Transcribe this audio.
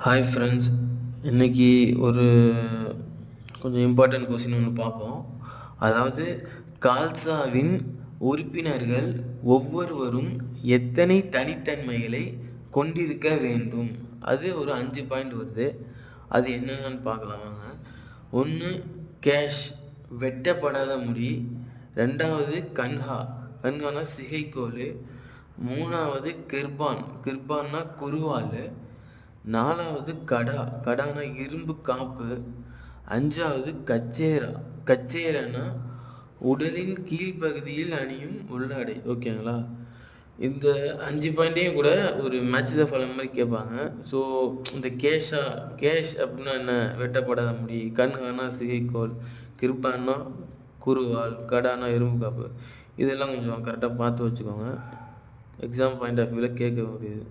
Hi friends, இன்னைக்கு ஒரு கொஞ்சம் இம்பார்ட்டன்ட் கொஸ்டின் ஒன்று பார்ப்போம். அதாவது கால்சாவின் உறுப்பினர்கள் ஒவ்வொருவரும் எத்தனை தனித்தன்மைகளை கொண்டிருக்க வேண்டும்? அது ஒரு 5 பாயிண்ட் வருது. அது என்னென்னு பார்க்கலாம் வாங்க. 1 கேஷ், வெட்டப்படாத முடி. 2வது கன்ஹா, கன்ஹானா சிகைக்கோல். 3வது கிர்பான்னா குருவால். 4வது கடானா இரும்பு காப்பு. 5வது கச்சேரனா உடலின் கீழ்ப்பகுதியில் அணியும் உள்ளாடை. ஓகேங்களா? இந்த 5 பாயிண்ட்டையும் கூட ஒரு மேட்ச் த ஃபாலோயிங் மாதிரி கேட்பாங்க. ஸோ இந்த கேஷ் அப்படின்னா என்ன? வெட்டப்படாத முடி. கன்ஹானா சிகைக்கோல். கிருப்பான்னா குருவால். கடானா இரும்பு காப்பு. இதெல்லாம் கொஞ்சம் கரெக்டாக பார்த்து வச்சுக்கோங்க. எக்ஸாம் பாயிண்ட் ஆஃப் வியூவில் கேட்க முடியுது.